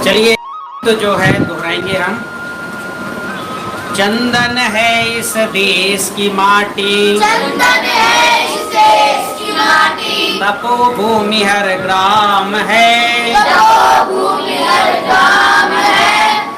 चलिए तो जो है दोहराएंगे हम। चंदन है इस देश की माटी, चंदन है इस देश की माटी, तपो भूमि हर ग्राम है, तपोभूमि हर ग्राम है,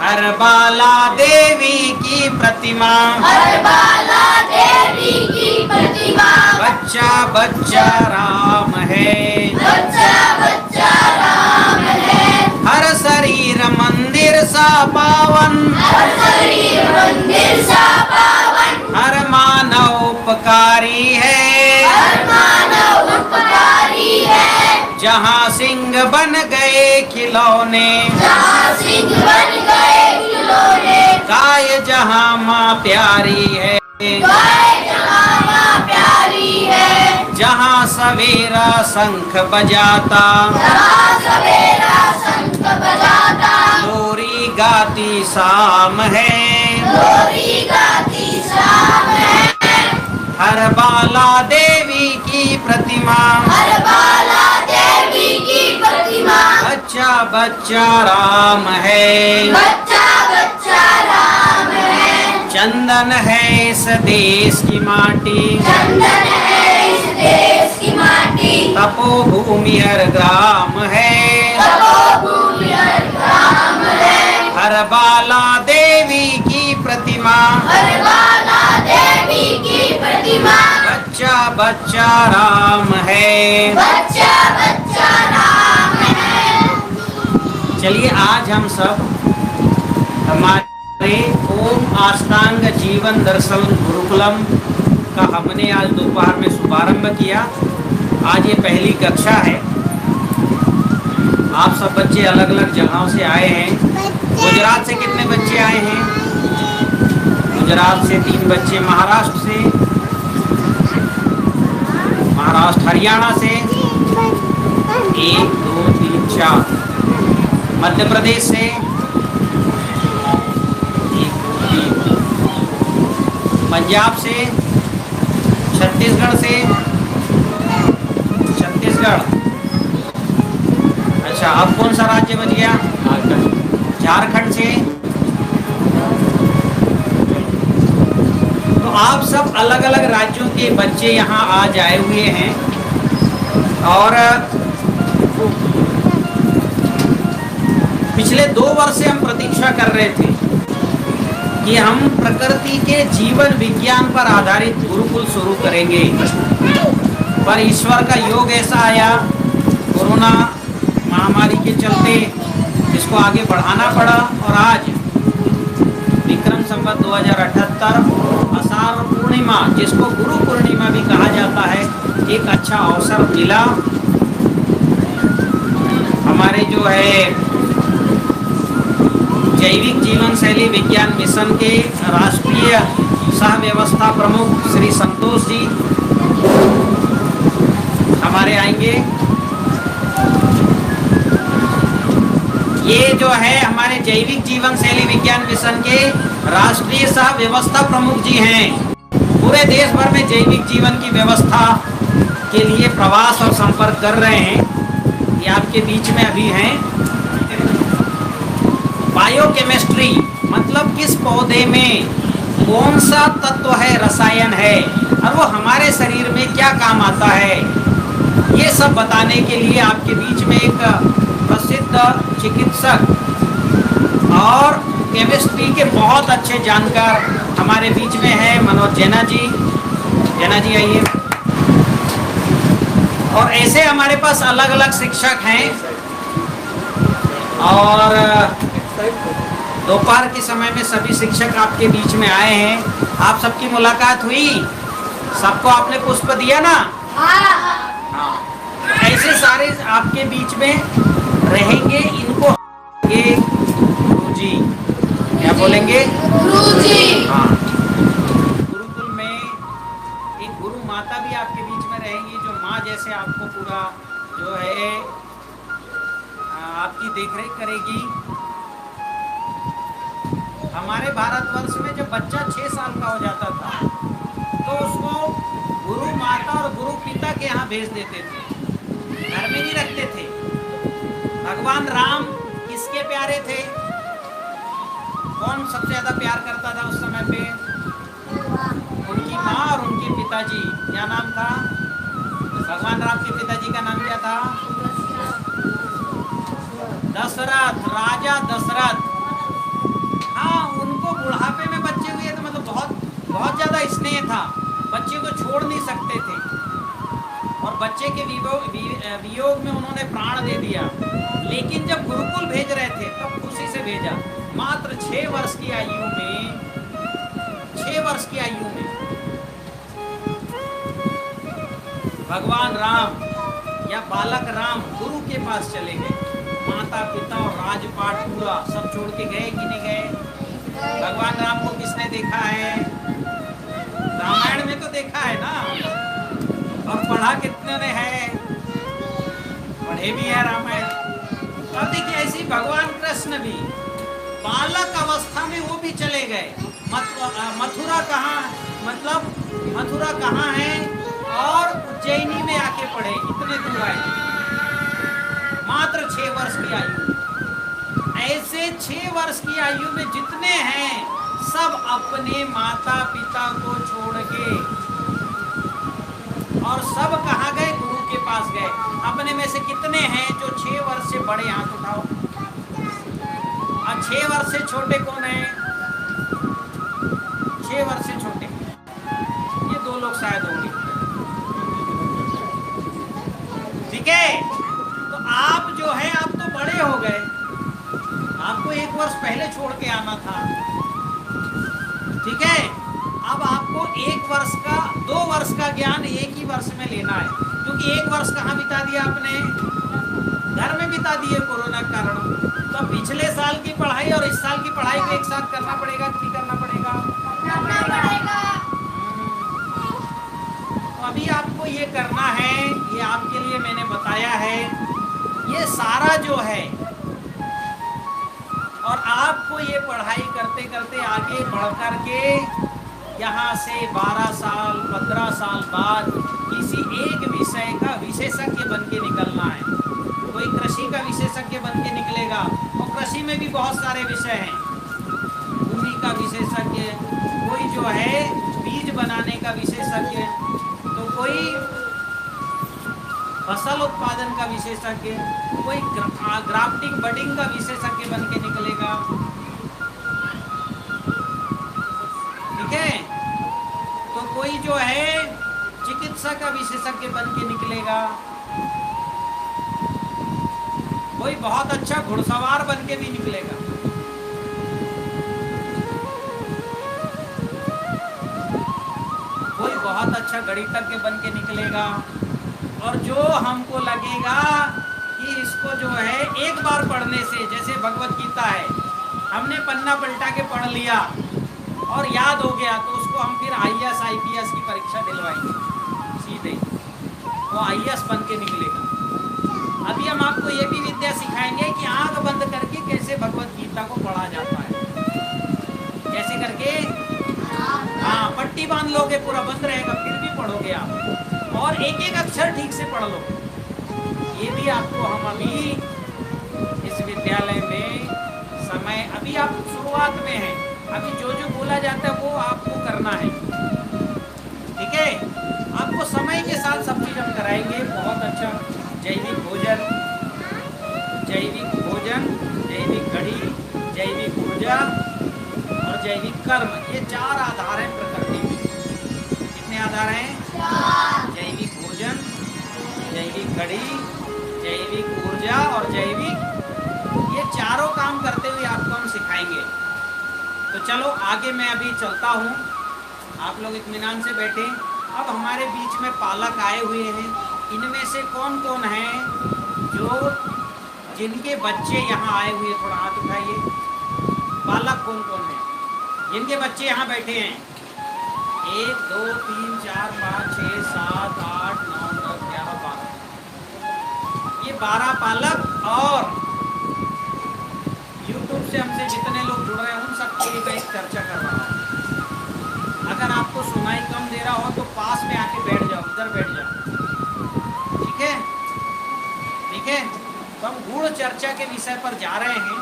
हर बाला देवी की प्रतिमा, हर बाला देवी की प्रतिमा, बच्चा बच्चा राम है, बच्चा बच्चा राम है, हर शरीर मंदिर सा पावन, हर शरीर मंदिर सा पावन, हर मानव उपकारी है, हर मानव उपकारी है, जहाँ सिंह बन गए खिलौने, जहाँ सिंह बन गए खिलौने, गाय जहाँ माँ प्यारी है, गाय जहाँ माँ प्यारी है, जहाँ सवेरा शंख बजाता, जहाँ सवेरा शंख बजाता, लोरी गाती शाम है, लोरी गाती शाम है, हर बाला देवी की प्रतिमा, हर बाला देवी की प्रतिमा, बच्चा बच्चा राम है, बच्चा बच्चा राम है, चंदन है इस देश की माटी, चंदन है इस देश की माटी, तपो भूमि हर ग्राम है, तपोभूमि हर ग्राम है, हर बाला देवी की प्रतिमा, हर बाला देवी की प्रतिमा, बच्चा बच्चा राम है। बच्चा बच्चा राम है। चलिए आज हम सब हमारे ओम अष्टांग जीवन दर्शन गुरुकुलम का हमने आज दोपहर में शुभारंभ किया। आज ये पहली कक्षा है। आप सब बच्चे अलग अलग जगहों से आए हैं। गुजरात से कितने बच्चे आए हैं? गुजरात से 3 बच्चे, महाराष्ट्र हरियाणा से 1 2 3 4, मध्य प्रदेश से 1 2 3, पंजाब से, छत्तीसगढ़ से, अच्छा अब कौन सा राज्य बच गया? झारखंड से। तो आप सब अलग अलग राज्यों के बच्चे यहाँ आज आए हुए हैं और पिछले 2 वर्ष से हम प्रतीक्षा कर रहे थे कि हम प्रकृति के जीवन विज्ञान पर आधारित गुरुकुल शुरू करेंगे, पर ईश्वर का योग ऐसा आया कोरोना महामारी के चलते इसको आगे बढ़ाना पड़ा और आज विक्रम संवत 2078 आषाढ़ पूर्णिमा, जिसको गुरु पूर्णिमा भी कहा जाता है, एक अच्छा अवसर मिला। हमारे जो है जैविक जीवन शैली विज्ञान मिशन के राष्ट्रीय सह व्यवस्था प्रमुख श्री संतोष जी हमारे आएंगे। ये जो है हमारे जैविक जीवन शैली विज्ञान मिशन के राष्ट्रीय सह व्यवस्था प्रमुख जी हैं। पूरे देश भर में जैविक जीवन की व्यवस्था के लिए प्रवास और संपर्क कर रहे हैं। ये आपके बीच में अभी हैं। बायोकेमिस्ट्री मतलब किस पौधे में कौन सा तत्व है, रसायन है, और वो हमारे शरीर में क्या काम आता है, ये सब बताने के लिए आपके बीच में एक प्रसिद्ध चिकित्सक और केमिस्ट्री के बहुत अच्छे जानकार हमारे बीच में हैं, मनोज जैना जी। जैना जी आइए। और ऐसे हमारे पास अलग अलग शिक्षक हैं और दोपहर के समय में सभी शिक्षक आपके बीच में आए हैं। आप सबकी मुलाकात हुई, सबको आपने पुष्प दिया ना? हाँ। ऐसे सारे आपके बीच में रहेंगे, इनको गुरुजी क्या बोलेंगे? गुरुजी। हाँ। गुरुकुल में एक गुरु माता भी आपके बीच में रहेंगी, जो माँ जैसे आपको पूरा जो है आपकी देखरेख करेगी। हमारे भारतवर्ष में जब बच्चा 6 साल का हो जाता था तो उसको गुरु माता और गुरु पिता के यहाँ भेज देते थे, घर में नहीं रखते थे। भगवान राम की किसके प्यारे थे? कौन सबसे ज्यादा प्यार करता था उस समय पे? उनकी माँ और उनके पिताजी। क्या नाम था भगवान राम के पिताजी का? नाम क्या था? दशरथ, राजा दशरथ। हाँ, उनको बुढ़ापे में बच्चे हुए तो मतलब बहुत बहुत ज्यादा स्नेह था, बच्चे को छोड़ नहीं सकते थे और बच्चे के वियोग में उन्होंने प्राण दे दिया। लेकिन जब गुरुकुल भेज रहे थे तब खुशी से भेजा। मात्र 6 वर्ष की आयु में, 6 वर्ष की आयु में भगवान राम या बालक राम गुरु के पास चले गए। माता पिता और राजपाट पूरा सब छोड़ के गए कि नहीं गए? भगवान राम को किसने देखा है? रामायण में तो देखा है ना, और पढ़ा कितने ने है? पढ़े भी है रामायण। अब देखिए ऐसी भगवान कृष्ण भी बालक अवस्था में वो भी चले गए। मथुरा कहाँ, मतलब मथुरा कहाँ है? और उज्जैनी में आके पढ़े, इतने दूर आए मात्र 6 वर्ष की आयु। ऐसे 6 वर्ष की आयु में जितने हैं सब अपने माता पिता को छोड़ के और सब कहाँ गए? गुरु के पास गए। अपने में से कितने हैं जो 6 वर्ष से बड़े? हाथ उठाओ। और 6 वर्ष से छोटे कौन है? 6 वर्ष से छोटे ये 2 लोग शायद होंगे। ठीक है, तो आप जो है आप तो बड़े हो गए, आपको 1 वर्ष पहले छोड़ के आना था। ठीक है, अब आपको 1 वर्ष का, 2 वर्ष का ज्ञान 1 ही वर्ष में लेना है, क्योंकि 1 वर्ष कहाँ बिता दिया आपने? घर में बिता दिए कोरोना के कारण। तो पिछले साल की पढ़ाई और इस साल की पढ़ाई को एक साथ करना पड़ेगा कि करना पड़ेगा? करना पड़ेगा। तो अभी आपको ये करना है, ये आपके लिए मैंने बताया है, ये सारा जो है, और आपको ये पढ़ाई करते करते आगे बढ़ कर के यहाँ से 12 साल 15 साल बाद किसी एक विषय का विशेषज्ञ बन के निकलना है। कोई कृषि का विशेषज्ञ बन के निकलेगा, और कृषि में भी बहुत सारे विषय हैं। भूमि का विशेषज्ञ, कोई जो है बीज बनाने का विशेषज्ञ, तो कोई फसल उत्पादन का विशेषज्ञ, कोई ग्राफ्टिंग बडिंग का विशेषज्ञ बन के निकलेगा। ठीक है, तो कोई जो है चिकित्सा का विशेषज्ञ बन के निकलेगा, कोई बहुत अच्छा घुड़सवार बन के भी निकलेगा। कोई बहुत अच्छा गणितज्ञ बन के निकलेगा। और जो हमको लगेगा कि इसको जो है एक बार पढ़ने से, जैसे भगवत गीता है, हमने पन्ना पलटा के पढ़ लिया और याद हो गया, तो उसको हम फिर IAS IPS की परीक्षा दिलवाएंगे सीधे, वो IAS बन के निकलेगा। अभी हम आपको ये भी विद्या सिखाएंगे कि आंख बंद करके कैसे भगवत गीता को पढ़ा जाता है। कैसे करके? हाँ, पट्टी बांध लोगे, पूरा बंद रहेगा, फिर भी पढ़ोगे आप, और एक एक अक्षर ठीक से पढ़ लो। ये भी आपको हम अभी इस विद्यालय में समय, अभी आप शुरुआत में हैं, अभी जो जो बोला जाता है वो आपको करना है। ठीक है, आपको समय के साथ सब चीज हम कराएंगे। बहुत अच्छा जैविक भोजन, जैविक भोजन, जैविक घड़ी, जैविक ऊर्जा और जैविक कर्म, ये 4 आधार हैं प्रकृति में। कितने आधार हैं? 4। जैविक भोजन, जैविक घड़ी, जैविक ऊर्जा और जैविक, ये चारों काम करते हुए आपको हम सिखाएंगे। तो चलो आगे मैं अभी चलता हूँ, आप लोग इत्मीनान से बैठे। अब हमारे बीच में पालक आए हुए हैं, इनमें से कौन कौन हैं जो, जिनके बच्चे यहाँ आए हुए, थोड़ा हाथ उठाइए। पालक कौन कौन है जिनके बच्चे यहाँ बैठे हैं? 1 2 3 4 5 6 7 8 9 10 11 12, ये 12 पालक। और YouTube से हमसे जितने लोग जुड़ रहे हैं उन सबके लिए मैं एक चर्चा कर रहा हूँ। अगर आपको सुनाई कम दे रहा हो तो पास में आके बैठ जाओ, इधर बैठ जाओ। ठीक है, ठीक है, तो हम गूढ़ चर्चा के विषय पर जा रहे हैं।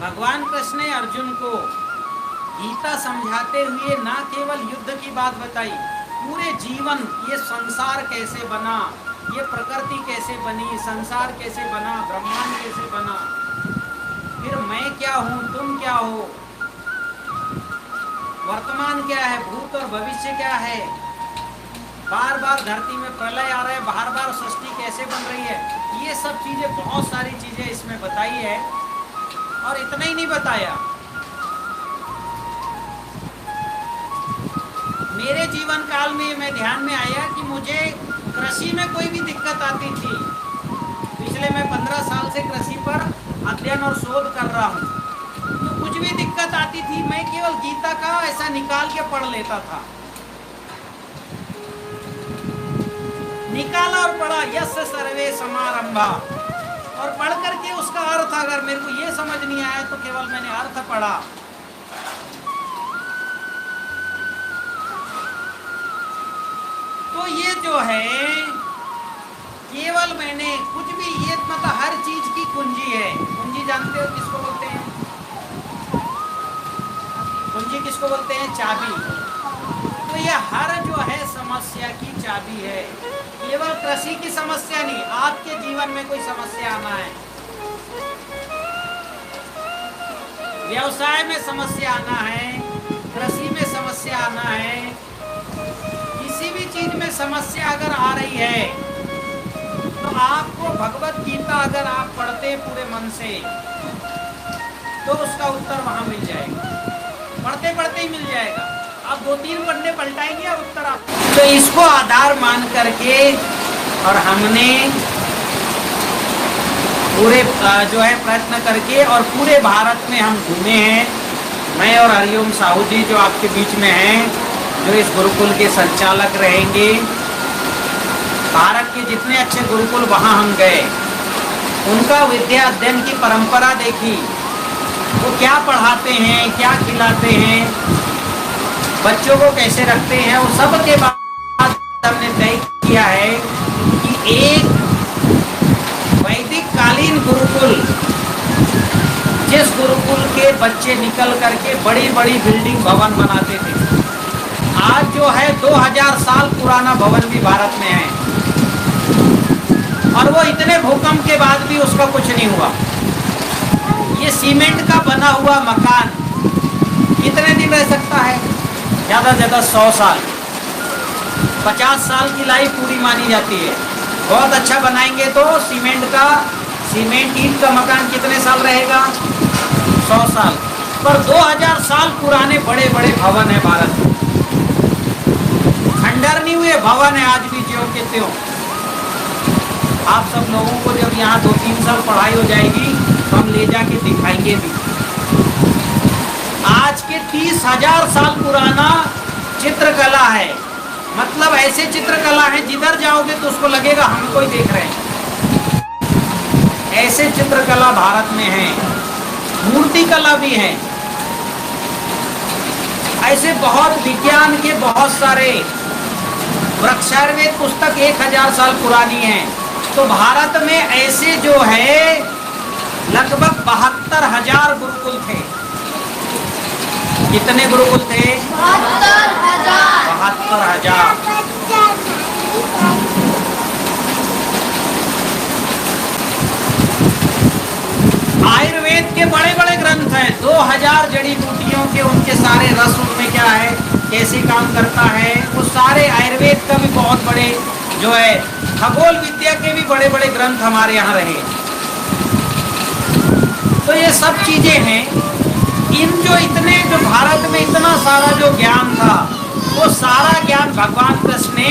भगवान कृष्ण ने अर्जुन को गीता समझाते हुए ना केवल युद्ध की बात बताई, पूरे जीवन, ये संसार कैसे बना, ये प्रकृति कैसे बनी, संसार कैसे बना, ब्रह्मांड कैसे बना, फिर मैं क्या हूँ, तुम क्या हो, वर्तमान क्या है, भूत और भविष्य क्या है, बार बार धरती में प्रलय आ रहा है, बार बार सृष्टि कैसे बन रही है, ये सब चीजें, बहुत सारी चीजें इसमें बताई है। और इतना ही नहीं बताया, मेरे जीवन काल में मैं ध्यान में आया कि मुझे कृषि में कोई भी दिक्कत आती थी, पिछले मैं 15 साल से कृषि पर अध्ययन और शोध कर रहा हूँ, तो कुछ भी दिक्कत आती थी मैं केवल गीता का ऐसा निकाल के पढ़ लेता था, निकाला और पढ़ा, यस्य सर्वे समारंभा, और पढ़ करके उसका अर्थ अगर मेरे को ये समझ नहीं आया तो केवल मैंने अर्थ पढ़ा। तो ये जो है केवल मैंने कुछ भी, ये मतलब हर चीज की कुंजी है। कुंजी जानते हो किसको बोलते हैं? कुंजी किसको बोलते हैं? चाबी। तो ये हर जो है समस्या की चाबी है। केवल कृषि की समस्या नहीं, आपके जीवन में कोई समस्या आना है, व्यवसाय में समस्या आना है, कृषि में समस्या आना है, किसी भी चीज में समस्या अगर आ रही है तो आपको भगवत गीता अगर आप पढ़ते पूरे मन से तो उसका उत्तर वहां मिल जाएगा, पढ़ते पढ़ते ही मिल जाएगा। आप 2-3 पन्ने पलटाएंगे और उत्तर आप, तो इसको आधार मान करके और हमने पूरे जो है प्रयत्न करके और पूरे भारत में हम घूमे हैं। मैं और हरिओम साहू जी जो आपके बीच में हैं, जो इस गुरुकुल के संचालक रहेंगे, भारत के जितने अच्छे गुरुकुल वहाँ हम गए, उनका विद्या अध्ययन की परंपरा देखी, वो क्या पढ़ाते हैं, क्या खिलाते हैं, बच्चों को कैसे रखते हैं, वो सब के बाद हमने तय किया है कि एक वैदिक कालीन गुरुकुल, जिस गुरुकुल के बच्चे निकल करके बड़ी बड़ी बिल्डिंग भवन बनाते थे, आज जो है 2000 साल पुराना भवन भी भारत में है, और वो इतने भूकंप के बाद भी उसका कुछ नहीं हुआ। ये सीमेंट का बना हुआ मकान कितने दिन रह सकता है? ज़्यादा से ज़्यादा 100 साल, 50 साल की लाइफ पूरी मानी जाती है। बहुत अच्छा बनाएंगे तो सीमेंट ईंट का मकान कितने साल रहेगा? 100 साल। पर 2000 साल पुराने बड़े बड़े भवन है भारत में, खंडर नहीं हुए भवन है आज भी ज्यों के त्यों। आप सब लोगों को जब यहाँ 2-3 साल पढ़ाई हो जाएगी तो हम ले जाके दिखाएंगे भी। आज के 30,000 साल पुराना चित्रकला है, मतलब ऐसे चित्रकला है जिधर जाओगे तो उसको लगेगा हमको ही देख रहे हैं। ऐसे चित्रकला भारत में है, मूर्ति कला भी है, ऐसे बहुत विज्ञान के बहुत सारे। वृक्षायुर्वेद पुस्तक 1000 साल पुरानी है। तो भारत में ऐसे जो है लगभग 72,000 गुरुकुल थे। कितने गुरुकुल थे? 72,000। आयुर्वेद के बड़े बड़े ग्रंथ हैं, 2000 जड़ी बूटियों के, उनके सारे रस उनमें क्या है, कैसे काम करता है, वो सारे आयुर्वेद का भी बहुत बड़े जो है, खगोल विद्या के भी बड़े बड़े ग्रंथ हमारे यहाँ रहे। तो ये सब चीजें हैं। इन जो इतने जो भारत में इतना सारा जो ज्ञान था, वो सारा ज्ञान भगवान कृष्ण ने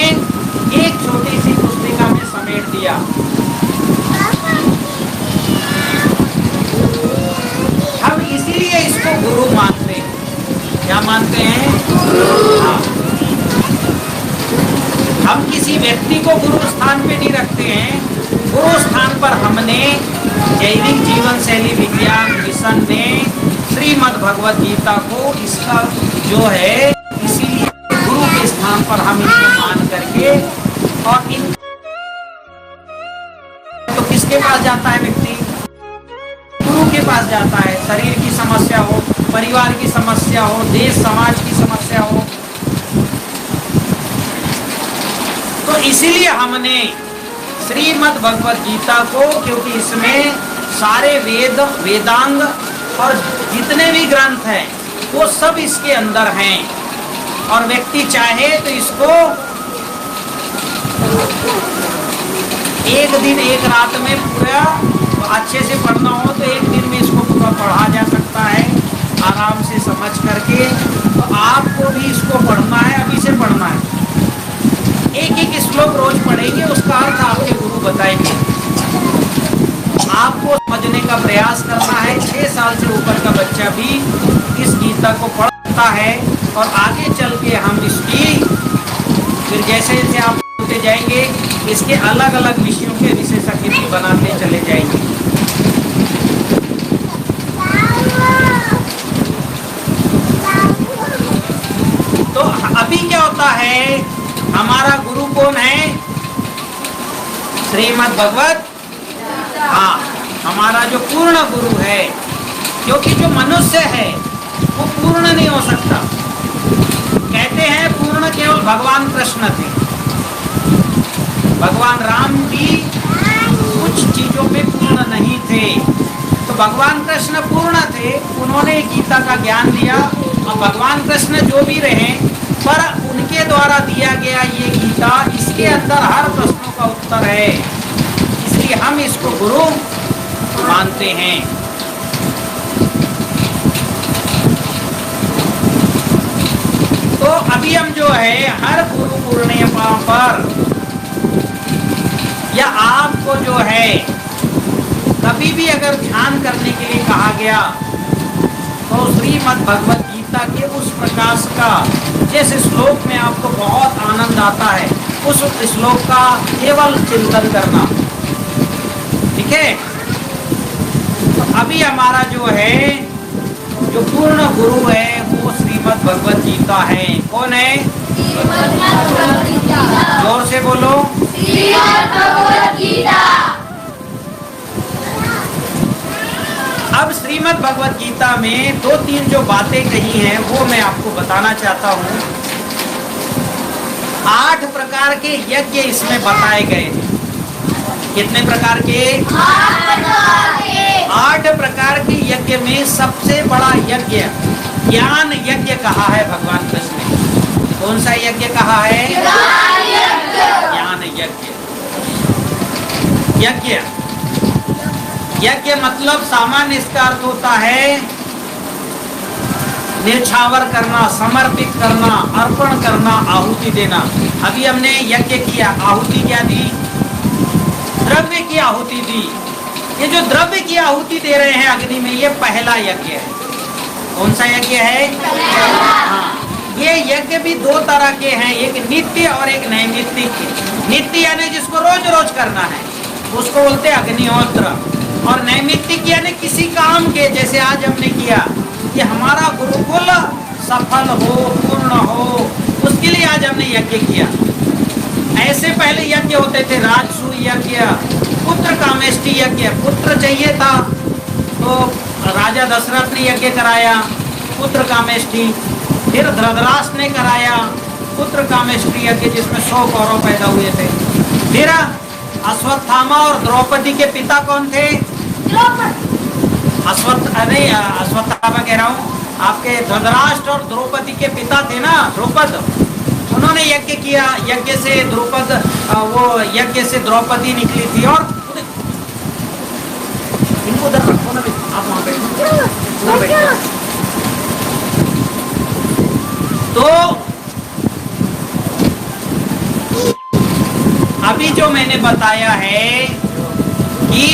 एक छोटी सी पुस्तिका में समेट दिया। हम इसीलिए इसको गुरु मानते हैं। क्या मानते हैं? हाँ। हम किसी व्यक्ति को गुरु स्थान पे नहीं रखते हैं, गुरु स्थान पर हमने जैविक जीवन शैली विज्ञान मिशन ने श्रीमद् भगवत गीता को इसका जो है इसीलिए गुरु के स्थान पर हम इनको मान करके और इन तो किसके पास जाता है व्यक्ति? गुरु के पास जाता है। शरीर की समस्या हो, परिवार की समस्या हो, देश समाज की समस्या हो, तो इसीलिए हमने श्रीमद् भगवत गीता को, क्योंकि इसमें सारे वेद वेदांग और जितने भी ग्रंथ हैं वो सब इसके अंदर हैं और व्यक्ति चाहे तो इसको एक दिन एक रात में पूरा अच्छे से पढ़ना हो तो एक दिन में इसको पूरा पढ़ा जा सकता है आराम से समझ करके। तो आपको भी इसको पढ़ना है, अभी से पढ़ना है। एक एक श्लोक रोज पढ़ेंगे, उसका अर्थ आपके गुरु बताएंगे। आपको समझने का प्रयास करना है। 6 साल से ऊपर का बच्चा भी इस गीता को पढ़ता है और आगे चल के हम इसकी फिर जैसे जैसे आप होते जाएंगे इसके अलग अलग विषयों के विशेषज्ञ भी बनाते चले जाएंगे। तो अभी क्या होता है, हमारा गुरु कौन है? श्रीमद् भगवत, हाँ, हमारा जो पूर्ण गुरु है, क्योंकि जो मनुष्य है वो पूर्ण नहीं हो सकता। कहते हैं पूर्ण केवल भगवान कृष्ण थे। भगवान राम भी कुछ चीजों में पूर्ण नहीं थे, तो भगवान कृष्ण पूर्ण थे। उन्होंने गीता का ज्ञान दिया और भगवान कृष्ण जो भी रहे, पर उनके द्वारा दिया गया ये गीता, इसके अंदर हर प्रश्नों का उत्तर है, इसलिए हम इसको गुरु मानते हैं। तो अभी हम जो है हर गुरु पूर्णिमा पर या आपको जो है कभी भी अगर ध्यान करने के लिए कहा गया तो श्रीमद् भगवत गीता के उस प्रकाश का, जिस श्लोक में आपको बहुत आनंद आता है, उस श्लोक का केवल चिंतन करना। ठीक है? तो अभी हमारा जो है जो पूर्ण गुरु है वो श्रीमद् भगवत गीता है। कौन है? जोर से बोलो। श्रीमद् भगवत गीता। अब श्रीमद् भगवत गीता में 2-3 जो बातें कही हैं वो मैं आपको बताना चाहता हूँ। 8 प्रकार के यज्ञ इसमें बताए गए हैं। कितने प्रकार के? 8 प्रकार के यज्ञ में सबसे बड़ा यज्ञ ज्ञान यज्ञ कहा है भगवान कृष्ण ने। कौन सा यज्ञ कहा है? ज्ञान यज्ञ। यज्ञ यज्ञ मतलब सामान्य इसका अर्थ होता है निछावर करना, समर्पित करना, अर्पण करना, आहुति देना। अभी हमने यज्ञ किया, आहुति क्या दी? द्रव्य की आहुति दी। ये जो द्रव्य की आहुति दे रहे हैं अग्नि में, ये पहला यज्ञ है। कौन सा यज्ञ है? हाँ, ये यज्ञ भी 2 तरह के हैं, एक नित्य और एक नैमित्तिक। नित्य यानी जिसको रोज रोज करना है उसको बोलते हैं अग्निहोत्र, और नैमित्तिक यानी किसी काम के, जैसे आज हमने किया कि हमारा गुरुकुल सफल हो, पूर्ण हो, उसके लिए आज हमने यज्ञ किया। ऐसे पहले यज्ञ होते थे, राजसूय यज्ञ, पुत्र कामेष्टि यज्ञ। पुत्र चाहिए था तो राजा दशरथ ने यज्ञ कराया, पुत्र कामेष्टि। फिर धृतराष्ट्र ने कराया पुत्र कामेष्टि यज्ञ, जिसमें 100 कौरव पैदा हुए थे। फिर अश्वत्थामा और द्रौपदी के पिता कौन थे? अश्वत्थामा कह रहा हूँ, आपके धृतराष्ट्र और द्रौपदी के पिता थे ना, द्रौपद। उन्होंने यज्ञ किया, यज्ञ से द्रौपद, वो यज्ञ से द्रौपदी निकली थी। और इनको उधर रखो ना, आप वहां बैठो। तो अभी जो मैंने बताया है कि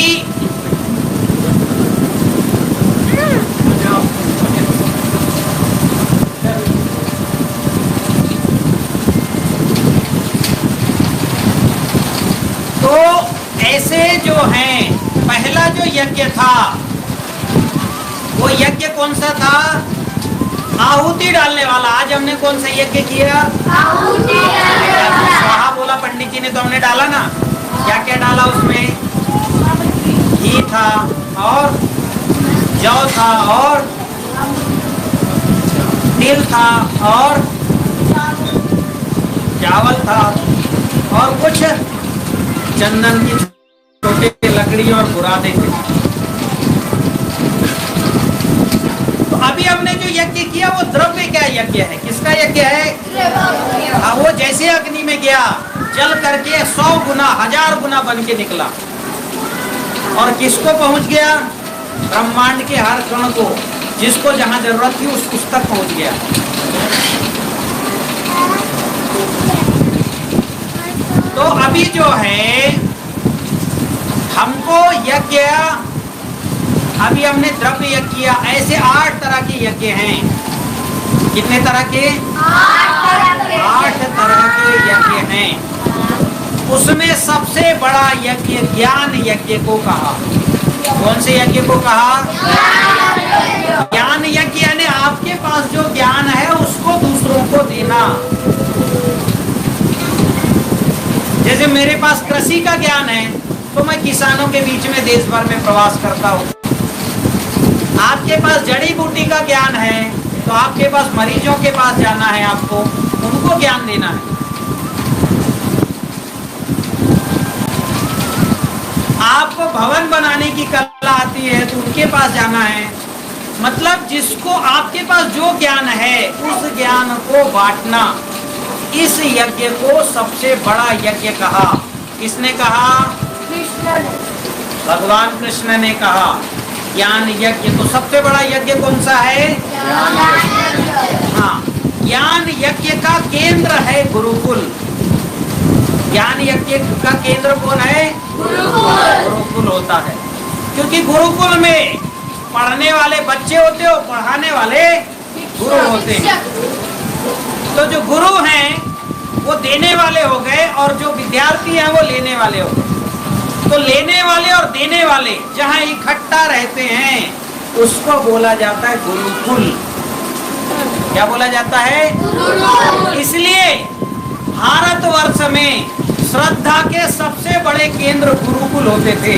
तो ऐसे जो हैं, पहला जो यज्ञ था वो यज्ञ कौन सा था? आहुति डालने वाला। आज हमने कौन सा यज्ञ किया? आहुति डालने वाला। स्वाहा बोला पंडित जी ने तो हमने डाला ना। क्या क्या डाला उसमें? घी था और जौ था और तिल था और चावल था और कुछ चंदन की छोटी लकड़ी और बुरादे थे। तो अभी हमने जो यज्ञ किया वो द्रव्य क्या यज्ञ है? किसका यज्ञ है? हाँ, वो जैसे अग्नि में गया जल करके 100 गुना 1000 गुना बन के निकला और किसको पहुंच गया? ब्रह्मांड के हर कण को, जिसको जहां जरूरत थी उस तक पहुंच गया। तो अभी जो है हमको यज्ञ, अभी हमने द्रव्य यज्ञ किया। ऐसे 8 तरह के यज्ञ हैं। कितने तरह के? 8 तरह के यज्ञ हैं। उसमें सबसे बड़ा यज्ञ ज्ञान यज्ञ को कहा। कौन से यज्ञ को कहा? ज्ञान यज्ञ, यानी आपके पास जो ज्ञान है उसको दूसरों को देना। जैसे मेरे पास कृषि का ज्ञान है तो मैं किसानों के बीच में देश भर में प्रवास करता हूँ। आपके पास जड़ी बूटी का ज्ञान है तो आपके पास मरीजों के पास जाना है, आपको उनको ज्ञान देना है। आपको भवन बनाने की कला आती है तो उनके पास जाना है। मतलब जिसको आपके पास जो ज्ञान है उस ज्ञान को बांटना, इस यज्ञ को सबसे बड़ा यज्ञ कहा। किसने कहा? भगवान कृष्ण ने कहा ज्ञान यज्ञ। तो सबसे बड़ा यज्ञ कौन सा है? हाँ, ज्ञान यज्ञ का केंद्र है गुरुकुल। ज्ञान यज्ञ का केंद्र कौन है? गुरुकुल होता है, क्योंकि गुरुकुल में पढ़ने वाले बच्चे होते हो, पढ़ाने वाले गुरु होते हैं। तो जो गुरु हैं वो देने वाले हो गए और जो विद्यार्थी हैं वो लेने वाले हो गए। तो लेने वाले और देने वाले जहां इकट्ठा रहते हैं उसको बोला जाता है गुरुकुल। क्या बोला जाता है? इसलिए भारतवर्ष में श्रद्धा के सबसे बड़े केंद्र गुरुकुल होते थे।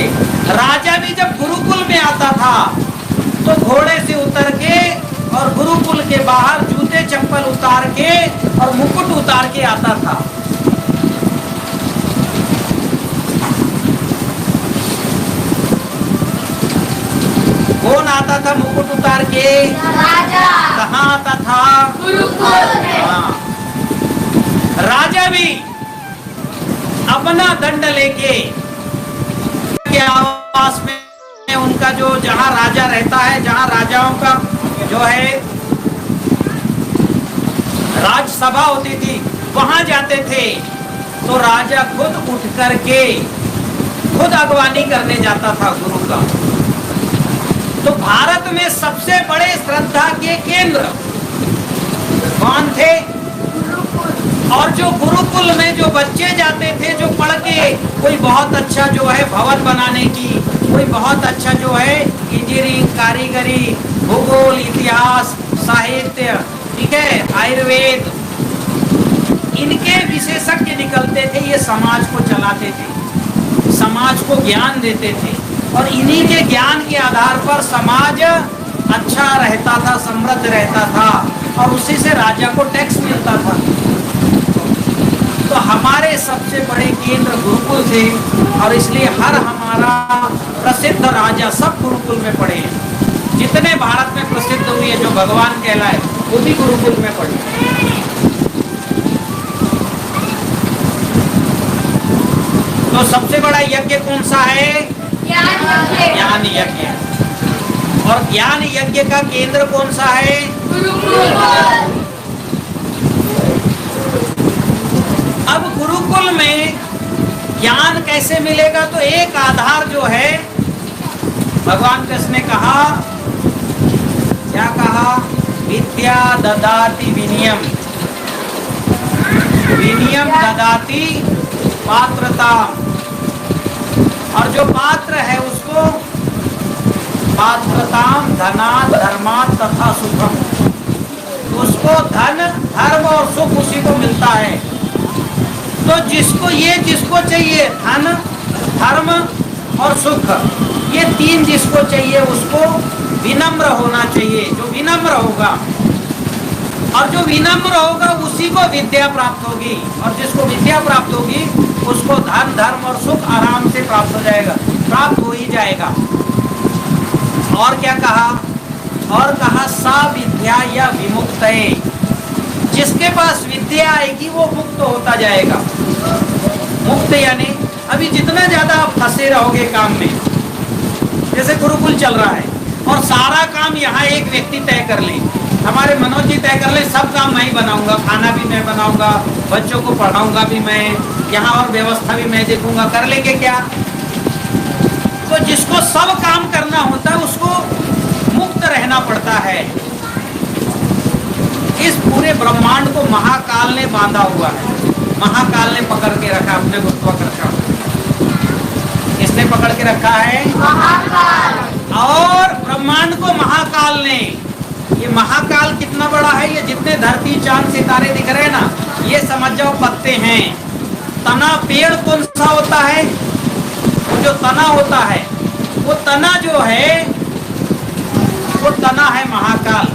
राजा भी जब गुरुकुल में आता था तो घोड़े से उतर के और गुरुकुल के बाहर जूते चप्पल उतार के और मुकुट उतार के आता था। कौन आता था मुकुट उतार के? राजा। कहाँ आता था? गुरुकुल में। हाँ, राजा भी अपना दंड लेके के आवास में उनका जो जहाँ राजा रहता है, जहाँ राजाओं का जो है राजसभा होती थी, वहां जाते थे तो राजा खुद उठ करके खुद अगवानी करने जाता था गुरु का। तो भारत में सबसे बड़े श्रद्धा के केंद्र कौन थे? और जो गुरुकुल में जो बच्चे जाते थे, जो पढ़ के कोई बहुत अच्छा जो है भवन बनाने की, कोई बहुत अच्छा जो है इंजीनियरिंग, कारीगरी, भूगोल, इतिहास, साहित्य, ठीक है, आयुर्वेद, इनके विशेषज्ञ निकलते थे। ये समाज को चलाते थे, समाज को ज्ञान देते थे और इन्हीं के ज्ञान के आधार पर समाज अच्छा रहता था, समृद्ध रहता था और उसी से राजा को टैक्स मिलता था। तो हमारे सबसे बड़े केंद्र गुरुकुल थे और इसलिए हर हमारा प्रसिद्ध राजा सब गुरुकुल में पढ़े हैं। जितने भारत में प्रसिद्ध हुए जो भगवान कहलाए वो भी गुरुकुल में पढ़े। तो सबसे बड़ा यज्ञ कौन सा है? ज्ञान यज्ञ। और ज्ञान यज्ञ का केंद्र कौन सा है? गुरुकुल। अब गुरुकुल में ज्ञान कैसे मिलेगा? तो एक आधार जो है, भगवान कृष्ण ने कहा, क्या कहा? विद्या ददाति विनयम, विनयम ददाति पात्रता। जो पात्र है उसको पात्रताम धना धर्मा तथा सुखम, उसको धन धर्म और सुख उसी को मिलता है। तो जिसको चाहिए धन धर्म और सुख, ये तीन जिसको चाहिए उसको विनम्र होना चाहिए। जो विनम्र होगा, और जो विनम्र होगा उसी को विद्या प्राप्त होगी, और जिसको विद्या प्राप्त होगी उसको धन धर्म और सुख आराम से प्राप्त हो जाएगा, प्राप्त हो ही जाएगा। और क्या कहा? और कहा सा विद्या या विमुक्त है, जिसके पास विद्या आएगी वो मुक्त होता जाएगा। मुक्त यानी अभी जितना ज्यादा आप फंसे रहोगे काम में, जैसे गुरुकुल चल रहा है और सारा काम यहाँ एक व्यक्ति तय कर ले, हमारे मनोज जी तय कर ले, सब काम मैं ही बनाऊंगा, खाना भी मैं बनाऊंगा, बच्चों को पढ़ाऊंगा भी मैं, यहाँ और व्यवस्था भी मैं देखूंगा, कर लेंगे क्या? तो जिसको सब काम करना होता है उसको मुक्त रहना पड़ता है। इस पूरे ब्रह्मांड को महाकाल ने बांधा हुआ है, महाकाल ने पकड़ के रखा अपने गुरुत्वाकर्षण। किसने पकड़ के रखा है? महाकाल। और ब्रह्मांड को महाकाल ने, ये महाकाल कितना बड़ा है? ये जितने धरती चांद सितारे दिख रहे हैं ना, ये समझ जाओ पत्ते हैं। तना पेड़ कौन सा होता है? वो जो तना होता है, वो तना जो है वो तना है महाकाल।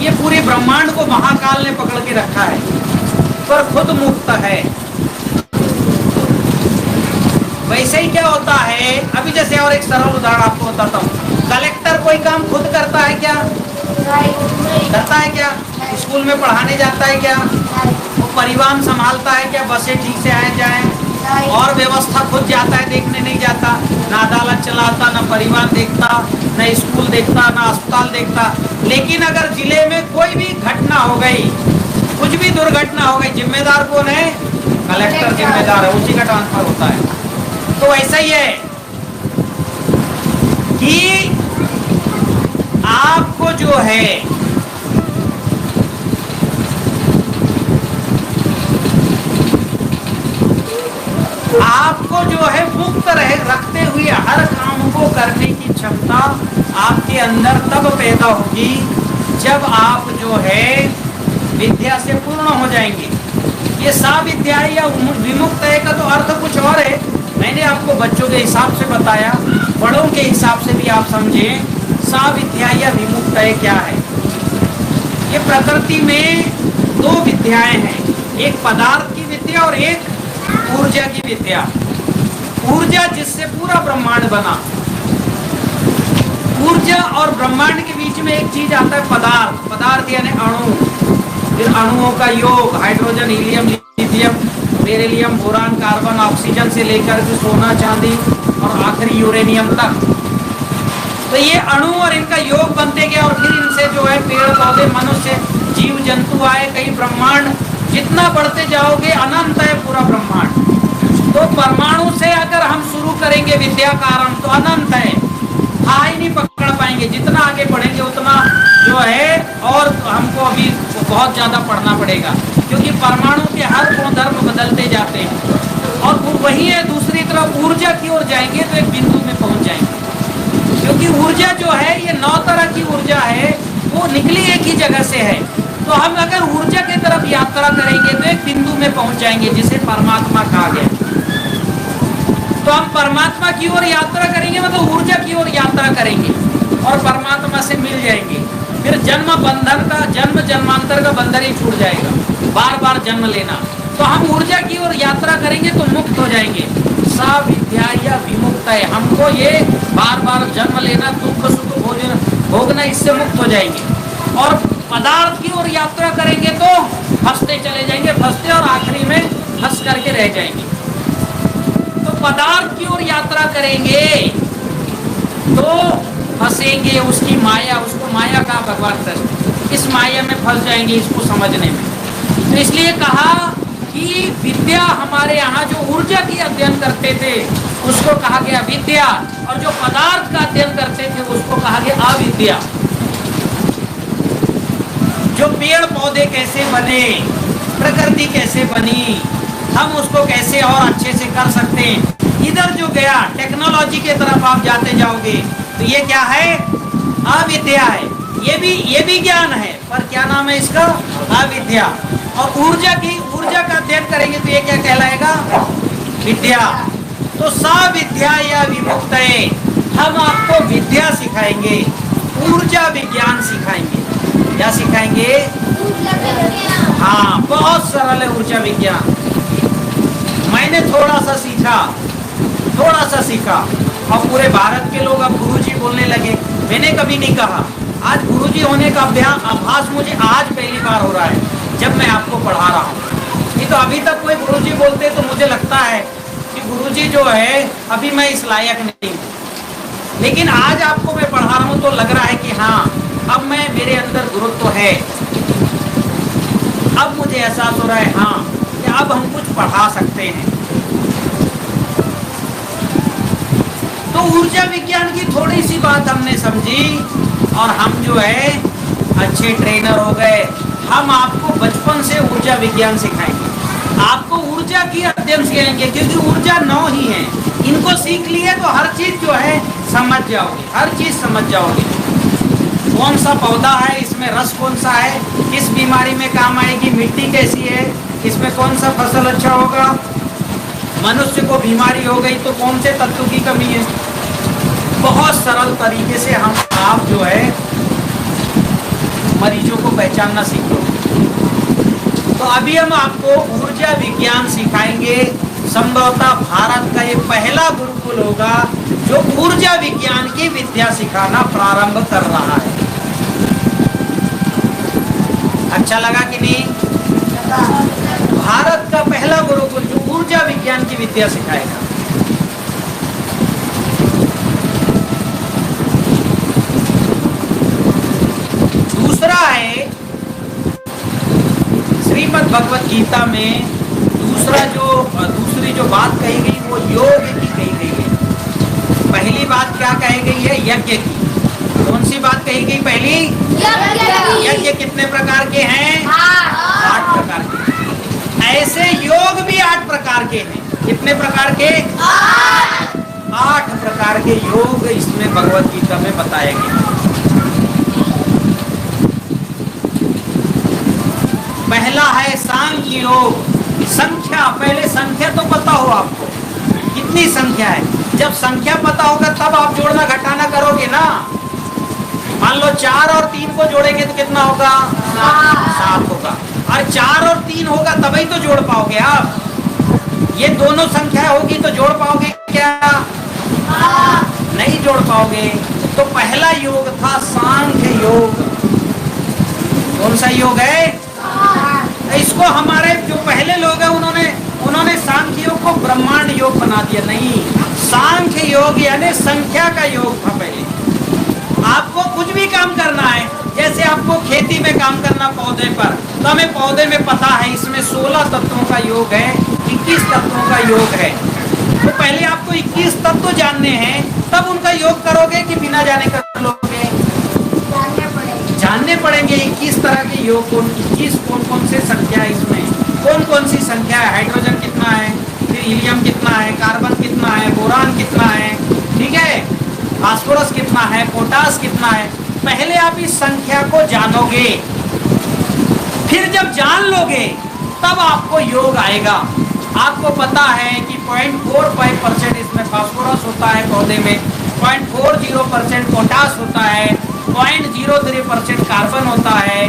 ये पूरे ब्रह्मांड को महाकाल ने पकड़ के रखा है, पर खुद मुक्त है। वैसे ही क्या होता है, अभी जैसे और एक सरल उदाहरण आपको बताता हूँ। कलेक्टर कोई काम खुद करता है क्या? करता है क्या? स्कूल में पढ़ाने जाता है क्या? वो परिवहन संभालता है क्या? बसें ठीक से आए जाए? और व्यवस्था खुद जाता है, देखने नहीं जाता, ना अदालत चलाता, ना परिवहन देखता, ना स्कूल देखता, ना अस्पताल देखता। लेकिन अगर जिले में कोई भी घटना हो गई, कुछ भी दुर्घटना हो गई, जिम्मेदार कौन है? कलेक्टर जिम्मेदार है, उसी का ट्रांसफर होता है। तो ऐसा ही है कि आपको जो है मुक्त रखते हुए हर काम को करने की क्षमता आपके अंदर तब पैदा होगी जब आप जो है विद्या से पूर्ण हो जाएंगे। ये साविद्या या विमुक्त है का तो अर्थ कुछ और है। मैंने आपको बच्चों के हिसाब से बताया, बड़ों के हिसाब से भी आप समझें साविद्या या विमुक्त है क्या है। ये प्रकृति में दो विद्याएं हैं, एक पदार्थ की विद्या और एक ऊर्जा की विद्या। ऊर्जा जिससे पूरा ब्रह्मांड बना। ऊर्जा और ब्रह्मांड के बीच में एक चीज आता है पदार्थ। पदार्थ यानी अणु, फिर अणुओं का योग, hydrogen, helium, lithium, beryllium, boron, carbon, oxygen से लेकर के सोना, चांदी और आखिरी यूरेनियम तक। तो ये अणु और इनका योग बनते गया और फिर इनसे जो है पेड़ पौधे, मनुष्य, जीव जंतु आए, कई ब्रह्मांड। जितना बढ़ते जाओगे अनंत है पूरा ब्रह्मांड। तो परमाणु से अगर हम शुरू करेंगे विद्या का आरंभ तो अनंत है, ही नहीं पकड़ पाएंगे। जितना आगे बढ़ेंगे उतना जो है और हमको अभी बहुत ज्यादा पढ़ना पड़ेगा, क्योंकि परमाणु के हर गुणधर्म बदलते जाते हैं। और वही है दूसरी तरफ ऊर्जा की ओर जाएंगे तो एक बिंदु में पहुंच जाएंगे, क्योंकि ऊर्जा जो है ये 9 तरह की ऊर्जा है, वो निकली एक ही जगह से है। तो हम अगर ऊर्जा की तरफ यात्रा करेंगे तो एक बिंदु में पहुंच जाएंगे जिसे परमात्मा कहा गया। तो हम परमात्मा की ओर यात्रा करेंगे, मतलब ऊर्जा की ओर यात्रा करेंगे और परमात्मा से मिल जाएंगे। फिर जन्म बंधन का, जन्म जन्मांतर का बंधन ही छूट जाएगा, बार बार जन्म लेना। तो हम ऊर्जा की ओर यात्रा करेंगे तो मुक्त हो जाएंगे। सा विद्या या विमुक्त है, हमको ये बार बार जन्म लेना, दुख सुख भोगना, इससे मुक्त हो जाएंगे। और पदार्थ की ओर यात्रा करेंगे तो फंसते चले जाएंगे, फंसते और आखिरी में फंस करके रह जाएंगे। तो पदार्थ की ओर यात्रा करेंगे तो फंसेंगे उसकी माया, उसको माया का भगवान कृष्ण, इस माया में फंस जाएंगे इसको समझने में। तो इसलिए कहा कि विद्या, हमारे यहाँ जो ऊर्जा की अध्ययन करते थे उसको कहा गया विद्या, और जो पदार्थ का अध्ययन करते थे उसको कहा गया अविद्या। जो पेड़ पौधे कैसे बने, प्रकृति कैसे बनी, हम उसको कैसे और अच्छे से कर सकते हैं, इधर जो गया टेक्नोलॉजी के तरफ आप जाते जाओगे तो ये क्या है? अविद्या है। ये भी ज्ञान है, पर क्या नाम है इसका? अविद्या। और ऊर्जा का अध्ययन करेंगे तो ये क्या कहलाएगा? विद्या। तो सविद्या या विमुक्त है, हम आपको विद्या सिखाएंगे, ऊर्जा विज्ञान सिखाएंगे। क्या सिखाएंगे? हाँ, बहुत सरल है ऊर्जा विज्ञान। मैंने थोड़ा सा सीखा और पूरे भारत के लोग अब गुरुजी बोलने लगे। मैंने कभी नहीं कहा। आज गुरुजी होने का आभास मुझे आज पहली बार हो रहा है जब मैं आपको पढ़ा रहा हूँ। नहीं तो अभी तक कोई गुरुजी बोलते तो मुझे लगता है कि गुरुजी जो है अभी मैं इस लायक नहीं हूँ। लेकिन आज आपको मैं पढ़ा रहा हूँ तो लग रहा है कि हाँ, अब मेरे अंदर गुरुत्व है। अब मुझे एहसास हो रहा है हाँ कि अब हम कुछ पढ़ा सकते हैं। तो ऊर्जा विज्ञान की थोड़ी सी बात हमने समझी और हम जो है अच्छे ट्रेनर हो गए। हम आपको बचपन से ऊर्जा विज्ञान सिखाएंगे, आपको ऊर्जा की अध्ययन सिखाएंगे, क्योंकि ऊर्जा 9 ही है। इनको सीख लिए तो हर चीज जो है समझ जाओगे, हर चीज समझ जाओगे। कौन सा पौधा है, इसमें रस कौन सा है, किस बीमारी में काम आएगी, मिट्टी कैसी है, इसमें कौन सा फसल अच्छा होगा, मनुष्य को बीमारी हो गई तो कौन से तत्व की कमी है। बहुत सरल तरीके से हम आप जो है मरीजों को पहचानना सीखो। तो अभी हम आपको ऊर्जा विज्ञान सिखाएंगे। संभवतः भारत का ये पहला गुरुकुल होगा जो ऊर्जा विज्ञान की विद्या सिखाना प्रारंभ कर रहा है। अच्छा लगा कि नहीं? भारत का पहला गुरुकुल जो ऊर्जा विज्ञान की विद्या सिखाएगा। दूसरा है श्रीमद् भगवत गीता में दूसरी जो बात कही गई वो योग की कही गई है। पहली बात क्या कही गई है? यज्ञ की। कौन सी बात कही गई पहली? यज्ञ कितने प्रकार के हैं? 8 प्रकार के। ऐसे योग भी 8 प्रकार के हैं। कितने प्रकार के? 8 प्रकार के योग इसमें भगवत गीता में बताए गए। पहला है सांख्य योग। संख्या, पहले संख्या तो पता हो आपको, कितनी संख्या है। जब संख्या पता होगा तब आप जोड़ना घटाना करोगे ना। मान लो 4 और 3 को जोड़ेंगे तो कितना होगा? 7 होगा। और 4 और 3 होगा तभी तो जोड़ पाओगे आप। ये दोनों संख्या होगी तो जोड़ पाओगे क्या? नहीं जोड़ पाओगे। तो पहला योग था सांख्य योग। कौन सा योग है? इसको हमारे जो पहले लोग हैं उन्होंने सांख्य योग को ब्रह्मांड योग बना दिया। नहीं, सांख्य योग यानी संख्या का योग था पहले। आपको कुछ भी काम करना है, जैसे आपको खेती में काम करना पौधे पर, तो हमें पौधे में पता है इसमें 16 तत्वों का योग है, 21 तत्वों का योग है। तो पहले आपको 21 तत्व जानने हैं, तब उनका योग करोगे कि बिना जाने कर लोगे? जानने पड़ेंगे 21 तरह के योग। कौन से संख्या है इसमें, कौन सी संख्या है। हाइड्रोजन कितना है, फिर हीलियम कितना है, कार्बन कितना है, बोरान कितना है, ठीक है, फास्फोरस कितना है, पोटास कितना है। पहले आप इस संख्या को जानोगे, फिर जब जान लोगे तब आपको योग आएगा। आपको पता है कि 0.45% इसमें फास्फोरस होता है पौधे में, 0.40% पोटास होता है, 0.03% कार्बन होता है।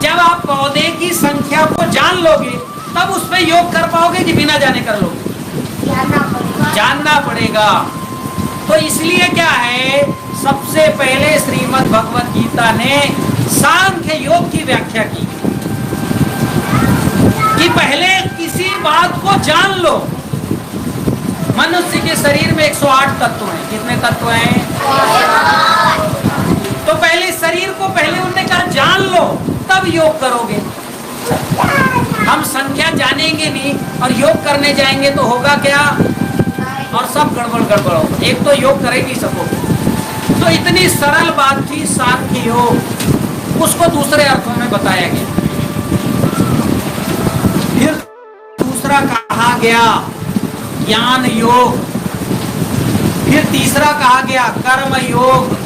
जब आप पौधे की संख्या को जान लोगे तब उस पर योग कर पाओगे कि बिना जाने कर लोगे? जानना पड़ेगा। तो इसलिए क्या है, सबसे पहले श्रीमद् भगवत गीता ने सांख्य योग की व्याख्या की कि पहले किसी बात को जान लो। मनुष्य के शरीर में 108 तत्व हैं। कितने तत्व हैं? तो पहले शरीर को उन्होंने कहा जान लो, तब योग करोगे। हम संख्या जानेंगे नहीं और योग करने जाएंगे तो होगा क्या? और सब गड़बड़ होगा। एक तो योग कर ही नहीं सकोगे। तो इतनी सरल बात थी सांख्य योग, उसको दूसरे अर्थों में बताया गया। फिर दूसरा कहा गया ज्ञान योग, फिर तीसरा कहा गया कर्म योग,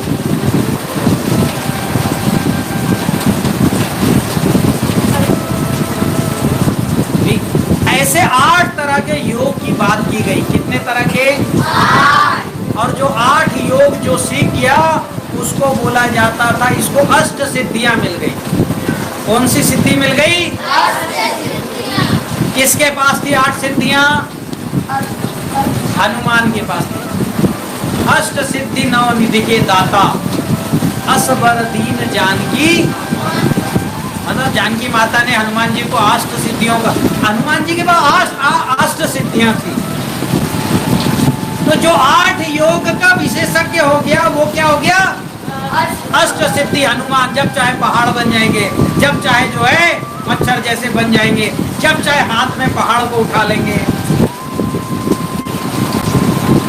ऐसे 8 तरह के योग की बात की गई। कितने तरह के? 8। और जो 8 योग जो सीख गया उसको बोला जाता था, इसको अष्ट सिद्धियां मिल गई। कौन सी सिद्धि मिल गई? किसके पास थी 8 सिद्धियां? हनुमान के पास थी। अष्ट सिद्धि नवनिधि के दाता, असबर दीन जानकी, मतलब जानकी माता ने हनुमान जी को अष्ट सिद्धियों का, हनुमान जी के पास अष्ट सिद्धियां थी। तो जो 8 योग का विशेषज्ञ हो गया वो क्या हो गया? अष्ट सिद्धि हनुमान। जब चाहे पहाड़ बन जाएंगे, जब चाहे जो है मच्छर जैसे बन जाएंगे, जब चाहे हाथ में पहाड़ को उठा लेंगे,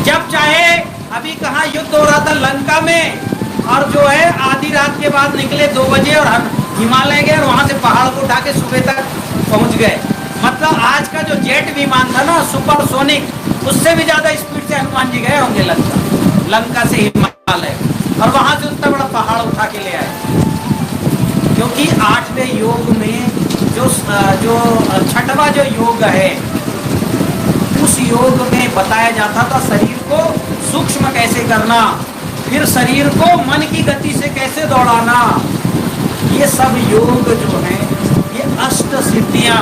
जब चाहे, अभी कहाँ युद्ध हो रहा था लंका में, और जो है आधी रात के बाद निकले 2 बजे और हिमालय गए और वहां से पहाड़ को उठा के सुबह तक पहुंच गए। मतलब आज का जो जेट विमान था ना सुपरसोनिक, उससे भी ज्यादा स्पीड से हनुमान जी गए होंगे लंका से हिमालय, और वहां से उतना बड़ा पहाड़ उठा के ले आए। क्योंकि 8वें योग में जो 6वां जो योग है, उस योग में बताया जाता था शरीर को सूक्ष्म कैसे करना, फिर शरीर को मन की गति से कैसे दौड़ाना। ये सब योग जो है, ये अष्ट सिद्धियां,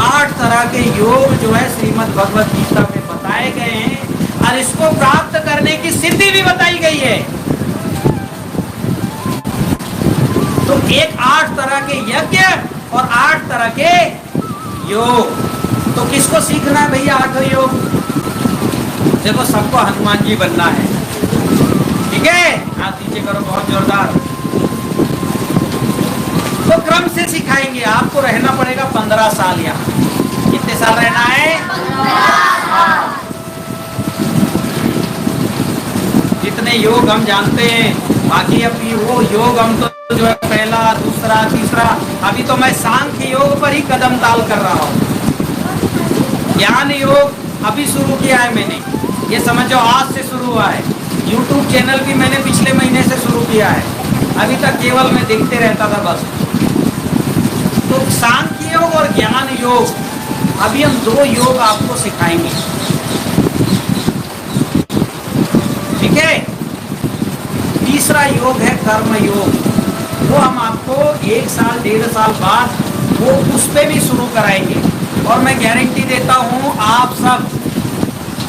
8 तरह के योग जो है श्रीमद् भगवत गीता में बताए गए हैं, और इसको प्राप्त करने की सिद्धि भी बताई गई है। तो एक 8 तरह के यज्ञ और 8 तरह के योग। तो किसको सीखना है भैया 8 योग? देखो सबको हनुमान जी बनना है, ठीक है? हाथ नीचे करो, बहुत जोरदार। तो क्रम से सिखाएंगे। आपको रहना पड़ेगा 15 साल यहाँ। कितने साल रहना है? 15 साल। जितने योग हम जानते हैं, बाकी अभी वो योग हम तो जो है पहला, दूसरा, तीसरा, अभी तो मैं सांख्य योग पर ही कदम ताल कर रहा हूँ। ज्ञान योग अभी शुरू किया है मैंने, ये समझो आज से शुरू हुआ है। YouTube चैनल भी मैंने पिछले महीने से शुरू किया है, अभी तक केवल मैं देखते रहता था बस। तो सांख्य योग और ज्ञान योग, अभी हम 2 योग आपको सिखाएंगे, ठीक है? तीसरा योग है कर्म योग, वो हम आपको 1 साल 1.5 साल बाद वो उस पे भी शुरू कराएंगे। और मैं गारंटी देता हूँ आप सब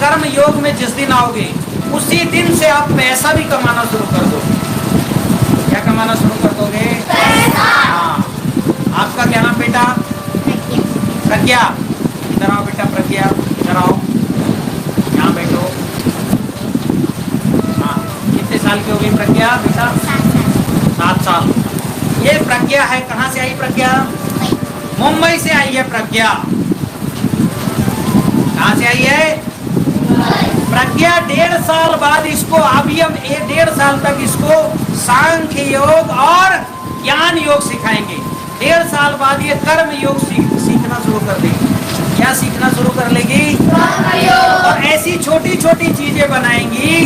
कर्म योग में जिस दिन आओगे उसी दिन से आप पैसा भी कमाना शुरू कर दोगे। क्या कमाना शुरू कर दोगे? पैसा। हाँ। आपका क्या नाम बेटा? प्रज्ञा। इधर आओ बेटा, प्रज्ञा इधर आओ, यहाँ बैठो। हाँ, कितने साल की होगी प्रज्ञा बेटा? 7 साल। ये प्रज्ञा है, कहाँ से आई प्रज्ञा? मुंबई से आई है प्रज्ञा। कहाँ से आई है? प्रज्ञा 1.5 साल बाद इसको, अभी हम 1.5 साल तक इसको सांख्य योग और ज्ञान योग सिखाएंगे। 1.5 साल बाद ये कर्म योग सीखना शुरू कर देगी। क्या सीखना शुरू कर लेगी? कर्म योग। और ऐसी छोटी छोटी चीजें बनाएंगी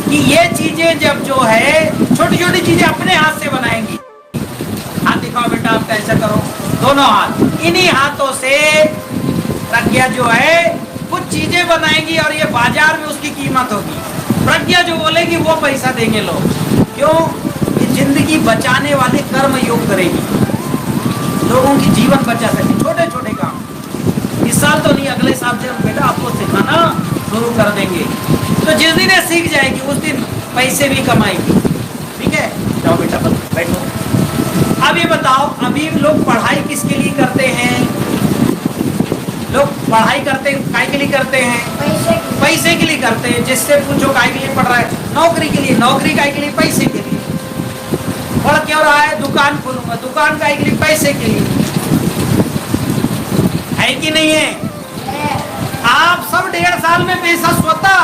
कि ये चीजें जब जो है छोटी छोटी चीजें अपने हाथ से बनाएंगी। हाथ दिखाओ बेटा, आप ऐसा करो, दोनों हाथ। इन्हीं हाथों से प्रज्ञा जो है कुछ चीजें बनाएंगी और ये बाजार में उसकी कीमत होगी। प्रज्ञा जो बोलेगी वो पैसा देंगे लोग। क्यों? ये जिंदगी बचाने वाले कर्म योग करेगी, लोगों की जीवन बचा सके। छोटे छोटे काम, इस साल तो नहीं, अगले साल से हम बेटा आपको सिखाना शुरू कर देंगे। तो जिस दिन ये सीख जाएगी उस दिन पैसे भी कमाएगी, ठीक है? जाओ बेटा बैठो। अब ये बताओ, अभी लोग पढ़ाई किसके लिए करते हैं? लोग पढ़ाई करते काय के लिए करते हैं? पैसे के लिए करते हैं। जिससे पूछो काय के लिए पढ़ रहा है? नौकरी के लिए। नौकरी काय के लिए? पैसे के लिए। पढ़ क्यों रहा है? दुकान खोलूंगा। दुकान काय के लिए? पैसे के लिए। है कि नहीं है? आप सब 1.5 साल में पैसा स्वतः,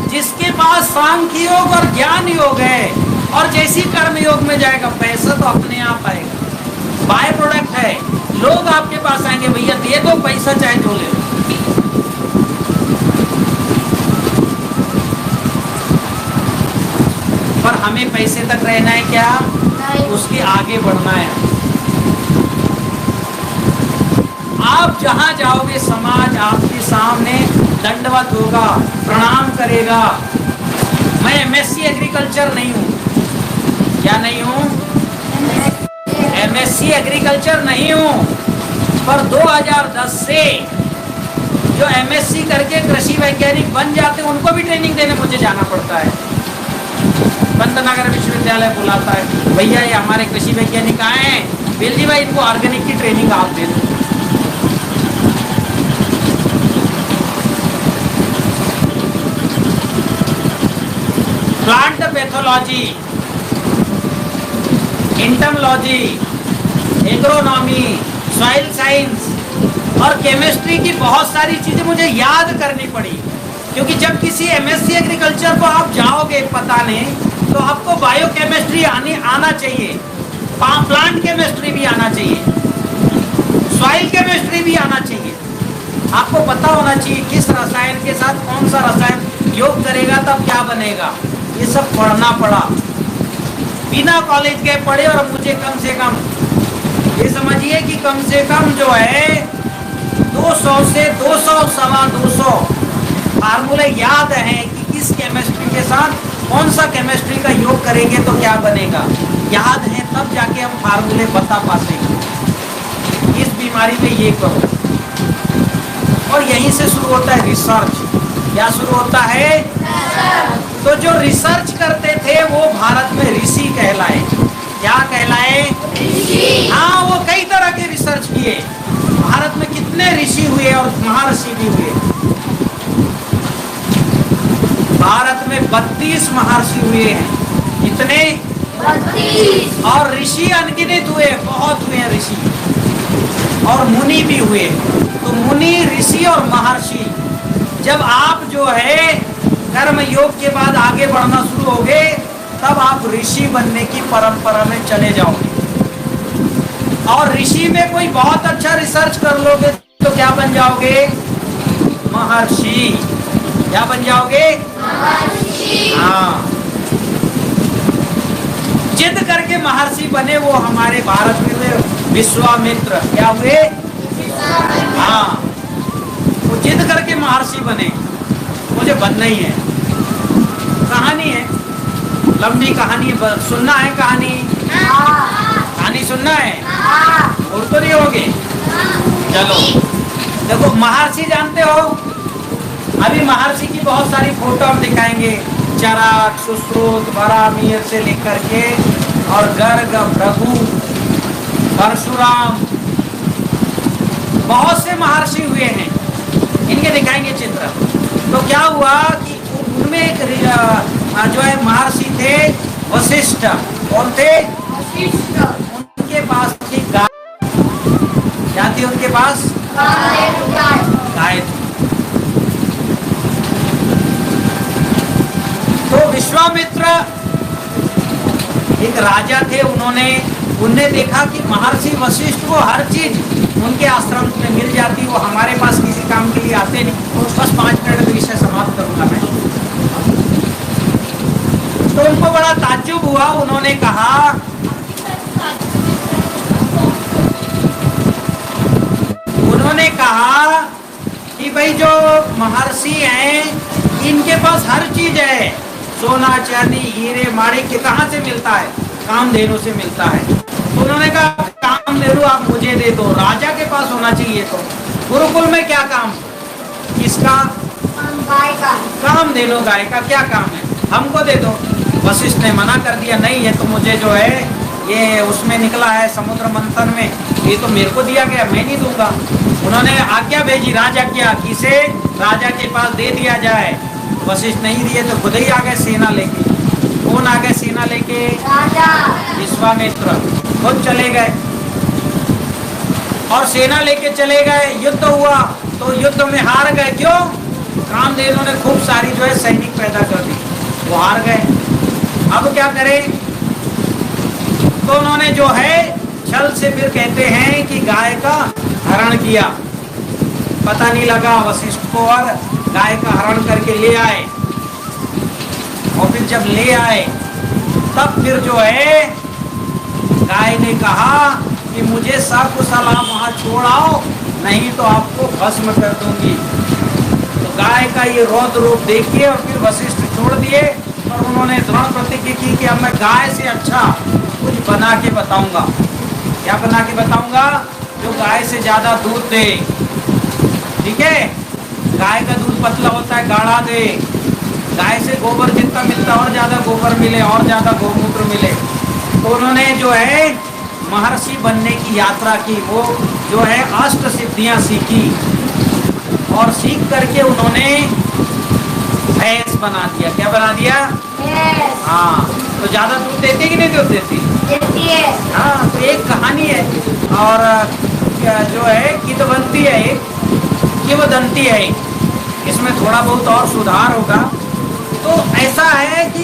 जिसके पास सांख्य योग और ज्ञान योग है और जैसी कर्म योग में जाएगा पैसा तो अपने आप आएगा। बाय प्रोडक्ट है। लोग आपके पास आएंगे, भैया दे दो पैसा, चाहे जो ले लो। हमें पैसे तक रहना है क्या? उसके आगे बढ़ना है। आप जहां जाओगे समाज आपके सामने दंडवत होगा, प्रणाम करेगा। मैं एमएससी एग्रीकल्चर नहीं हूं। क्या नहीं हूं? एमएससी एग्रीकल्चर नहीं हूं, पर 2010 से जो एमएससी करके कृषि वैज्ञानिक बन जाते हैं उनको भी ट्रेनिंग देने मुझे जाना पड़ता है। पंतनगर विश्वविद्यालय बुलाता है, भैया ये हमारे कृषि वैज्ञानिक आए हैं, बेलजी भाई इनको ऑर्गेनिक की ट्रेनिंग आप दे दो। Plant pathology, entomology, agronomy, soil science और केमिस्ट्री की बहुत सारी चीजें मुझे याद करनी पड़ी, क्योंकि जब किसी एमएससी एग्रीकल्चर को आप जाओगे पताने तो आपको बायोकेमिस्ट्री आना चाहिए, प्लांट केमिस्ट्री भी आना चाहिए, सॉइल केमिस्ट्री भी आना चाहिए। आपको पता होना चाहिए किस रसायन के साथ कौन सा रसायन योग करेगा तब क्या बनेगा। ये सब पढ़ना पड़ा, बिना कॉलेज के पढ़े। और मुझे कम से कम ये समझिए कि कम से कम जो है 200 से 200 सवा 200 फार्मूले याद हैं कि किस केमिस्ट्री के साथ कौन सा केमिस्ट्री का योग करेंगे तो क्या बनेगा। याद है तब जाके हम फार्मूले बता पाते हैं। इस बीमारी में ये करो। और यहीं से शुरू होता है रिसर्च। क्या शुरू होता है? तो जो रिसर्च करते थे वो भारत में ऋषि कहलाए। क्या कहलाए? ऋषि। हाँ, वो कई तरह के रिसर्च किए। भारत में कितने ऋषि हुए और महर्षि भी हुए। भारत में 32 महर्षि हुए हैं। कितने? 32। और ऋषि अनगिनत हुए, बहुत हुए ऋषि। और मुनि भी हुए। तो मुनि, ऋषि और महर्षि, जब आप जो है कर्म योग के बाद आगे बढ़ना शुरू होगे तब आप ऋषि बनने की परंपरा में चले जाओगे। और ऋषि में कोई बहुत अच्छा रिसर्च कर लोगे तो क्या बन जाओगे? महर्षि। क्या बन जाओगे? महर्षि। हाँ, जिद करके महर्षि बने वो हमारे भारत में हुए विश्वामित्र। क्या हुए? हाँ, वो जिद करके महर्षि बने, मुझे बनना ही है। कहानी है, लंबी कहानी है, सुनना है कहानी? कहानी सुनना है? और तो नहीं होगे? चलो देखो, महर्षि जानते हो? अभी महर्षि की बहुत सारी फोटो हम दिखाएंगे। चरक, सुश्रुत, वराहमिहिर से लेकर के और गर्ग, भृगु, परशुराम, बहुत से महर्षि हुए हैं। इनके दिखाएंगे चित्र। तो क्या हुआ कि उनमें एक जो है महर्षि थे वशिष्ठ। कौन थे? वशिष्ठ। उनके पास थी गाय। क्या थी उनके पास? गाय थी। तो विश्वामित्र एक राजा थे। उनने देखा कि महर्षि वशिष्ठ को हर चीज उनके आश्रम में मिल जाती, वो हमारे पास किसी काम के लिए आते नहीं। बस 5 मिनट में विषय समाप्त करूंगा मैं। तो उनको बड़ा ताज्जुब हुआ। उन्होंने कहा कि भाई जो महर्षि हैं इनके पास हर चीज है, सोना चांदी हीरे माणिक्य कहाँ से मिलता है? कामधेनु से मिलता है। तो उन्होंने कहा कामधेनु आप मुझे दे दो, राजा के पास होना चाहिए। तो गुरुकुल में क्या काम? किसका? गाय का। कामधेनु गाय का क्या काम है? हमको दे दो। वशिष्ठ ने मना कर दिया, नहीं ये तो मुझे जो है ये उसमें निकला है समुद्र मंथन में, ये तो मेरे को दिया गया, मैं नहीं दूंगा। उन्होंने आज्ञा भेजी राजा क्या किसे राजा के पास दे दिया जाए। वशिष्ठ नहीं दिए तो खुद ही आ गए सेना लेके। कौन आ गए सेना लेके? राजा। विश्वामित्र खुद चले गए और सेना लेके चले गए। युद्ध हुआ तो युद्ध में हार गए। क्यों? कामधेनु ने खूब सारी जो है सैनिक पैदा कर दी, वो हार गए। अब क्या करें? तो उन्होंने जो है छल से फिर कहते हैं कि गाय का हरण किया। पता नहीं लगा वशिष्ठ को और गाय का हरण करके ले आए। और फिर जब ले आए तब फिर जो है गाय ने कहा कि मुझे सकुशल आप वहां छोड़ आओ, नहीं तो आपको भस्म कर दूंगी। तो गाय का ये रौद्र रूप देखिए और फिर वशिष्ठ छोड़ दिए और उन्होंने दृढ़ प्रतिज्ञा की कि अब मैं गाय से अच्छा कुछ बना के बताऊंगा। क्या बना के बताऊंगा? जो गाय से ज्यादा दूध दे। ठीक है, गाय का दूध पतला होता है, गाढ़ा दे। गाय से गोबर जितना मिलता और ज्यादा गोबर मिले और ज्यादा गौमूत्र मिले। तो उन्होंने जो है महर्षि बनने की यात्रा की, वो जो है अष्ट सिद्धियां सीखी और सीख करके उन्होंने भैंस बना दिया। क्या बना दिया? हाँ, तो ज्यादा दूध देती कि नहीं दूध देती? देती है। हाँ, तो एक कहानी है और जो है किदवंती है, किंवदंती है, इसमें थोड़ा बहुत और सुधार होगा। तो ऐसा है कि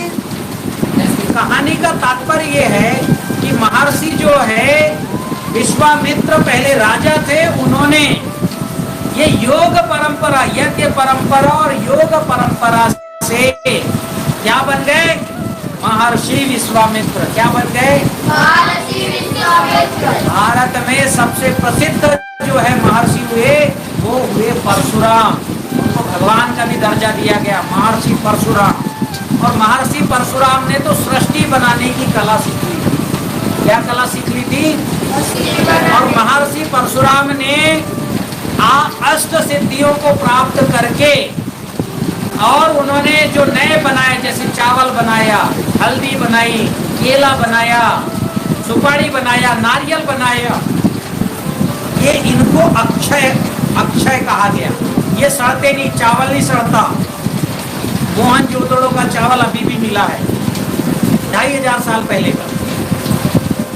कहानी का तात्पर्य ये है कि महर्षि जो है विश्वामित्र पहले राजा थे, उन्होंने ये योग परंपरा, यज्ञ परंपरा और योग परंपरा से क्या बन गए? महर्षि विश्वामित्र। क्या बन गए? महर्षि विश्वामित्र। भारत में सबसे प्रसिद्ध जो है महर्षि हुए वो हुए परशुराम। उनको भगवान का भी दर्जा दिया गया, महर्षि परशुराम। और महर्षि परशुराम ने तो सृष्टि बनाने की कला सीख ली थी। क्या कला सीख ली थी? और महर्षि परशुराम ने अष्ट सिद्धियों को प्राप्त करके और उन्होंने जो नए बनाए, जैसे चावल बनाया, हल्दी बनाई, केला बनाया, सुपारी बनाया, नारियल बनाया, ये इनको अक्षय अक्षय कहा गया। ये सड़ते नहीं, चावल नहीं सड़ता। मोहनजोदड़ो का चावल अभी भी मिला है, 2500 साल पहले का।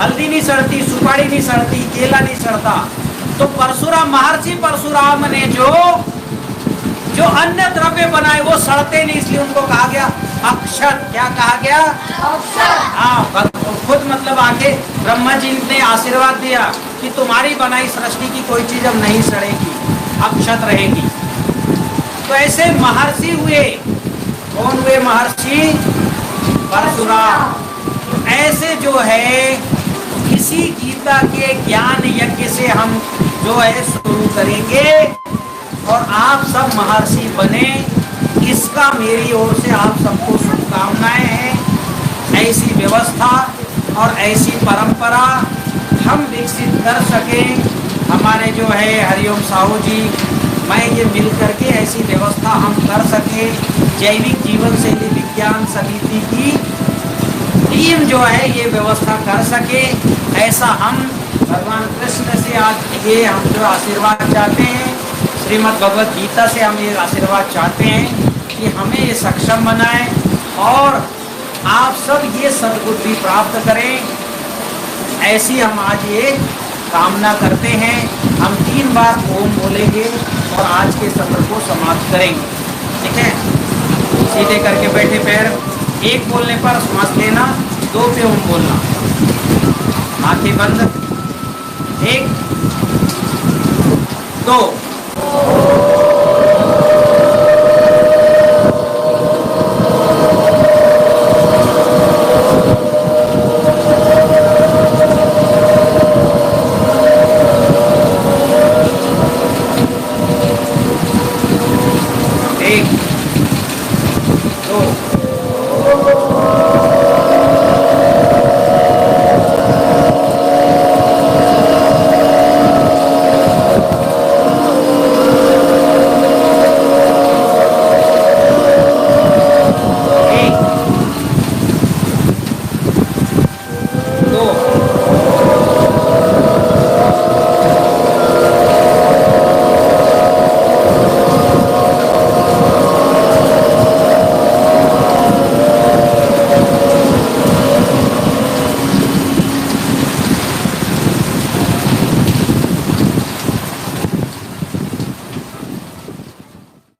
हल्दी नहीं सड़ती, सुपारी नहीं सड़ती, केला नहीं सड़ता। तो परशुराम, महर्षि परशुराम ने जो अन्य द्रव्य बनाए वो सड़ते नहीं, इसलिए उनको कहा गया अक्षत। क्या कहा गया? हाँ, खुद मतलब आके ब्रह्मा जी ने आशीर्वाद दिया कि तुम्हारी बनाई सृष्टि की कोई चीज अब नहीं सड़ेगी, अक्षत रहेगी। तो ऐसे महर्षि हुए। कौन हुए? महर्षि परशुराम। तो ऐसे जो है इसी गीता के ज्ञान यज्ञ से हम जो है शुरू करेंगे और आप सब महर्षि बने, इसका मेरी ओर से आप सबको शुभकामनाएं हैं। ऐसी व्यवस्था और ऐसी परंपरा हम विकसित कर सकें। हमारे जो है हरिओम साहू जी, मैं ये मिल करके ऐसी व्यवस्था हम कर सकें। जैविक जीवन शैली विज्ञान समिति की टीम जो है ये व्यवस्था कर सके, ऐसा हम भगवान कृष्ण से आज ये हम जो आशीर्वाद चाहते हैं, श्रीमद् भगवद गीता से हम ये आशीर्वाद चाहते हैं कि हमें ये सक्षम बनाए और आप सब ये सद्बुद्धि प्राप्त करें। ऐसी हम आज ये कामना करते हैं। हम 3 बार ओम बोलेंगे और आज के सत्र को समाप्त करेंगे। ठीक है, सीधे करके बैठे पैर, 1 बोलने पर सांस लेना, 2 पे ओम बोलना, आंखें बंद, 1 2। एक 2